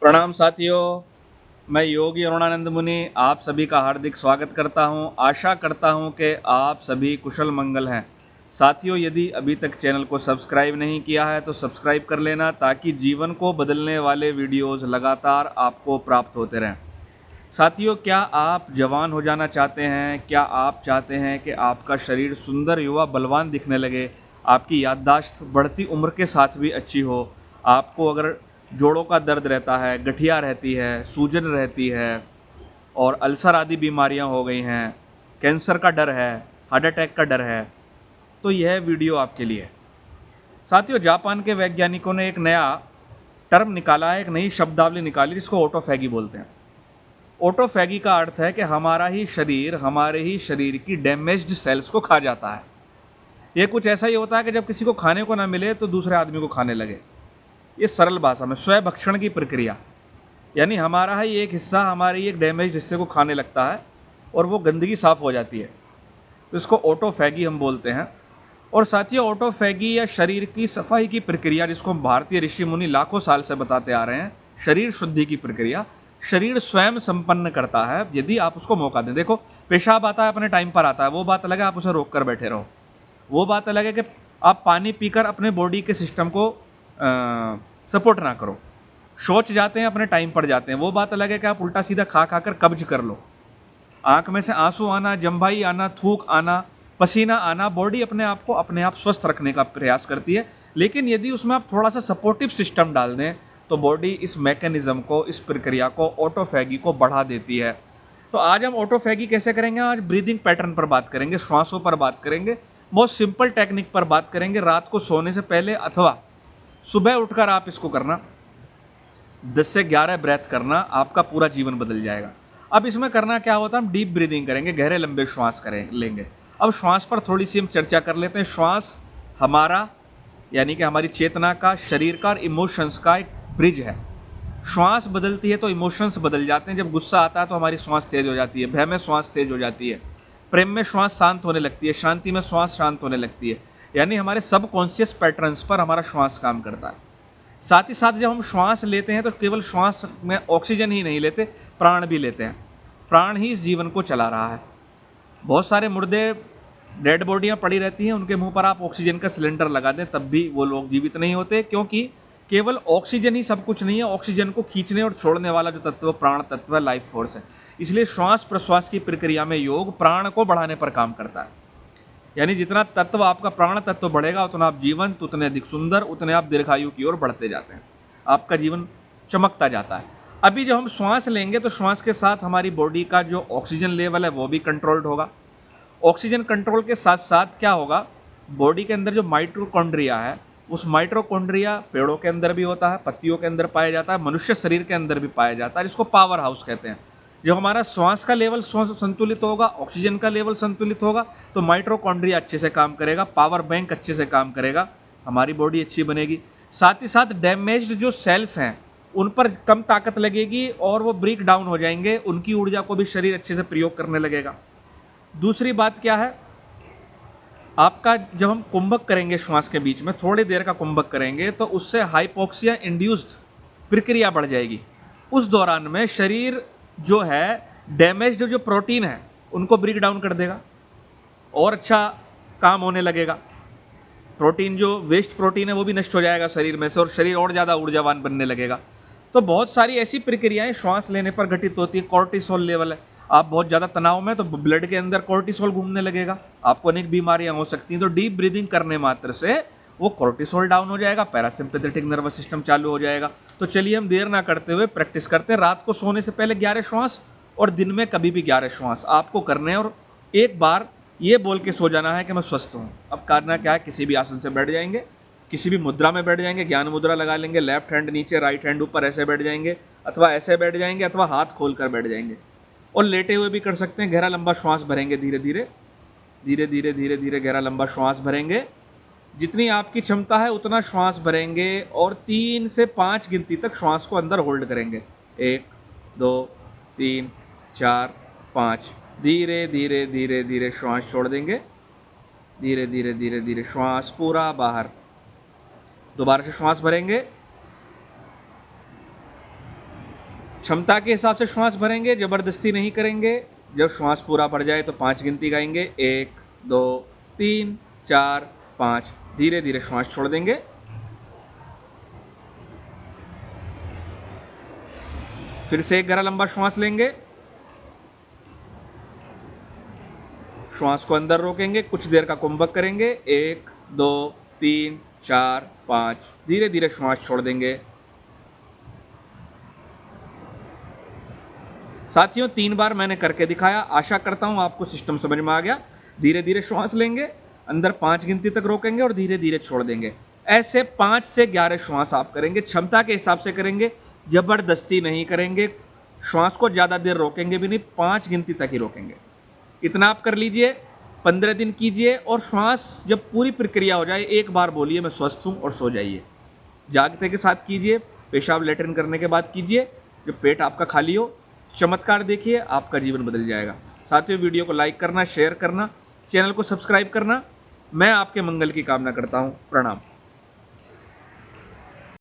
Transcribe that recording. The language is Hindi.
प्रणाम साथियों, मैं योगी अरुणानंद मुनि आप सभी का हार्दिक स्वागत करता हूं। आशा करता हूं कि आप सभी कुशल मंगल हैं। साथियों, यदि अभी तक चैनल को सब्सक्राइब नहीं किया है तो सब्सक्राइब कर लेना, ताकि जीवन को बदलने वाले वीडियोस लगातार आपको प्राप्त होते रहें। साथियों, क्या आप जवान हो जाना चाहते हैं? क्या आप चाहते हैं कि आपका शरीर सुंदर, युवा, बलवान दिखने लगे, आपकी याददाश्त बढ़ती उम्र के साथ भी अच्छी हो, आपको अगर जोड़ों का दर्द रहता है, गठिया रहती है, सूजन रहती है और अल्सर आदि बीमारियां हो गई हैं, कैंसर का डर है, हार्ट अटैक का डर है, तो यह वीडियो आपके लिए है। साथियों, जापान के वैज्ञानिकों ने एक नया टर्म निकाला है, एक नई शब्दावली निकाली, जिसको ऑटोफैगी बोलते हैं। ऑटोफैगी का अर्थ है कि हमारा ही शरीर हमारे ही शरीर की डैमेज्ड सेल्स को खा जाता है। ये कुछ ऐसा ही होता है कि जब किसी को खाने को ना मिले तो दूसरे आदमी को खाने लगे। ये सरल भाषा में स्वभक्षण की प्रक्रिया, यानी हमारा ही एक हिस्सा हमारे ही एक डैमेज्ड हिस्से को खाने लगता है और वो गंदगी साफ हो जाती है, तो इसको ऑटोफैगी हम बोलते हैं। और साथियों, ऑटोफैगी या शरीर की सफाई की प्रक्रिया, जिसको भारतीय ऋषि मुनि लाखों साल से बताते आ रहे हैं, शरीर शुद्धि की प्रक्रिया शरीर स्वयं संपन्न करता है, यदि आप उसको मौका दें। देखो, पेशाब आता है, अपने टाइम पर आता है, वो बात अलग है, आप उसे रोक कर बैठे रहो। वो बात अलग है कि आप पानी पीकर अपने बॉडी के सिस्टम को सपोर्ट ना करो। शौच जाते हैं, अपने टाइम पर जाते हैं, वो बात अलग है कि आप उल्टा सीधा खा खा कर कब्ज कर लो। आंख में से आंसू आना, जम्भाई आना, थूक आना, पसीना आना, बॉडी अपने आप स्वस्थ रखने का प्रयास करती है। लेकिन यदि उसमें आप थोड़ा सा सपोर्टिव सिस्टम डाल दें तो बॉडी इस मैकेनिज्म को, इस प्रक्रिया को, ऑटोफैगी को बढ़ा देती है। तो आज हम ऑटोफैगी कैसे करेंगे? आज ब्रीदिंग पैटर्न पर बात करेंगे, श्वासों पर बात करेंगे, बहुत सिंपल टेक्निक पर बात करेंगे। रात को सोने से पहले अथवा सुबह उठकर आप इसको करना, 10 से 11 ब्रेथ करना, आपका पूरा जीवन बदल जाएगा। अब इसमें करना क्या होता है? हम डीप ब्रीदिंग करेंगे, गहरे लंबे श्वास लेंगे। अब श्वास पर थोड़ी सी हम चर्चा कर लेते हैं। श्वास हमारा, यानी कि हमारी चेतना का, शरीर का और इमोशंस का एक ब्रिज है। श्वास बदलती है तो इमोशंस बदल जाते हैं। जब गुस्सा आता है तो हमारी श्वास तेज हो जाती है, भय में श्वास तेज हो जाती है, प्रेम में श्वास शांत होने लगती है, शांति में श्वास शांत होने लगती है। यानी हमारे सबकॉन्शियस पैटर्न्स पर हमारा श्वास काम करता है। साथ ही साथ जब हम श्वास लेते हैं तो केवल श्वास में ऑक्सीजन ही नहीं लेते, प्राण भी लेते हैं। प्राण ही इस जीवन को चला रहा है। बहुत सारे मुर्दे, डेड बॉडियाँ पड़ी रहती हैं, उनके मुंह पर आप ऑक्सीजन का सिलेंडर लगा दें तब भी वो लोग जीवित नहीं होते, क्योंकि केवल ऑक्सीजन ही सब कुछ नहीं है। ऑक्सीजन को खींचने और छोड़ने वाला जो तत्व प्राण तत्व, लाइफ फोर्स है। इसलिए श्वास प्रश्वास की प्रक्रिया में योग प्राण को बढ़ाने पर काम करता है। यानी जितना तत्व आपका प्राण तत्व बढ़ेगा, उतना आप जीवंत, उतने अधिक सुंदर, उतने आप दीर्घायु की ओर बढ़ते जाते हैं, आपका जीवन चमकता जाता है। अभी जब हम श्वास लेंगे तो श्वास के साथ हमारी बॉडी का जो ऑक्सीजन लेवल है वो भी कंट्रोल्ड होगा। ऑक्सीजन कंट्रोल के साथ साथ क्या होगा? बॉडी के अंदर जो माइटोकॉन्ड्रिया है, उस माइटोकॉन्ड्रिया पेड़ों के अंदर भी होता है, पत्तियों के अंदर पाया जाता है, मनुष्य शरीर के अंदर भी पाया जाता है, जिसको पावर हाउस कहते हैं। जब हमारा श्वास का लेवल संतुलित होगा, ऑक्सीजन का लेवल संतुलित होगा, तो माइटोकॉन्ड्रिया अच्छे से काम करेगा, पावर बैंक अच्छे से काम करेगा, हमारी बॉडी अच्छी बनेगी। साथ ही साथ डैमेज्ड जो सेल्स हैं उन पर कम ताकत लगेगी और वो ब्रेक डाउन हो जाएंगे, उनकी ऊर्जा को भी शरीर अच्छे से प्रयोग करने लगेगा। दूसरी बात क्या है? आपका जब हम कुंभक करेंगे श्वास के बीच में, थोड़ी देर का कुंभक करेंगे, तो उससे हाइपोक्सिया इंड्यूस्ड प्रक्रिया बढ़ जाएगी। उस दौरान में शरीर जो है डैमेज्ड जो प्रोटीन है उनको ब्रेक डाउन कर देगा और अच्छा काम होने लगेगा। प्रोटीन, जो वेस्ट प्रोटीन है, वो भी नष्ट हो जाएगा शरीर में से और शरीर और ज़्यादा ऊर्जावान बनने लगेगा। तो बहुत सारी ऐसी प्रक्रियाएं श्वास लेने पर घटित होती है। कॉर्टिसोल लेवल है, आप बहुत ज़्यादा तनाव में तो ब्लड के अंदर कॉर्टिसोल घूमने लगेगा, आपको अनेक बीमारियां हो सकती हैं। तो डीप ब्रीदिंग करने मात्र से वो कॉर्टिसोल डाउन हो जाएगा, पैरासिम्पैथेटिक नर्वस सिस्टम चालू हो जाएगा। तो चलिए हम देर ना करते हुए प्रैक्टिस करते हैं। रात को सोने से पहले 11 श्वास और दिन में कभी भी 11 श्वास आपको करने हैं, और एक बार ये बोल के सो जाना है कि मैं स्वस्थ हूँ। अब करना क्या है? किसी भी आसन से बैठ जाएंगे, किसी भी मुद्रा में बैठ जाएंगे, ज्ञान मुद्रा लगा लेंगे, लेफ्ट हैंड नीचे, राइट हैंड ऊपर, ऐसे बैठ जाएंगे, अथवा ऐसे बैठ जाएंगे, अथवा हाथ खोल कर बैठ जाएंगे। और लेटे हुए भी कर सकते हैं। गहरा लंबा श्वास भरेंगे, धीरे धीरे धीरे धीरे धीरे धीरे गहरा लंबा श्वास भरेंगे। जितनी आपकी क्षमता है उतना श्वास भरेंगे और 3 से 5 गिनती तक श्वास को अंदर होल्ड करेंगे। 1 2 3 4 5। धीरे धीरे धीरे धीरे श्वास छोड़ देंगे। धीरे धीरे धीरे धीरे श्वास पूरा बाहर। दोबारा से श्वास भरेंगे, क्षमता के हिसाब से श्वास भरेंगे, ज़बरदस्ती नहीं करेंगे। जब श्वास पूरा भर जाए तो 5 गिनती गाएंगे, 1 2 3 4 5। धीरे धीरे श्वास छोड़ देंगे। फिर से एक गहरा लंबा श्वास लेंगे, श्वास को अंदर रोकेंगे, कुछ देर का कुंभक करेंगे, 1 2 3 4 5। धीरे धीरे श्वास छोड़ देंगे। साथियों 3 बार मैंने करके दिखाया, आशा करता हूं आपको सिस्टम समझ में आ गया। धीरे धीरे श्वास लेंगे, अंदर 5 गिनती तक रोकेंगे और धीरे धीरे छोड़ देंगे। ऐसे 5 से 11 श्वास आप करेंगे, क्षमता के हिसाब से करेंगे, जबरदस्ती नहीं करेंगे। श्वास को ज़्यादा देर रोकेंगे भी नहीं, 5 गिनती तक ही रोकेंगे। इतना आप कर लीजिए, 15 दिन कीजिए और श्वास जब पूरी प्रक्रिया हो जाए एक बार बोलिए मैं स्वस्थ हूँ और सो जाइए। जागते के साथ कीजिए, पेशाब लेटरिन करने के बाद कीजिए, जब पेट आपका खाली हो। चमत्कार देखिए, आपका जीवन बदल जाएगा। साथियों वीडियो को लाइक करना, शेयर करना, चैनल को सब्सक्राइब करना। मैं आपके मंगल की कामना करता हूँ। प्रणाम।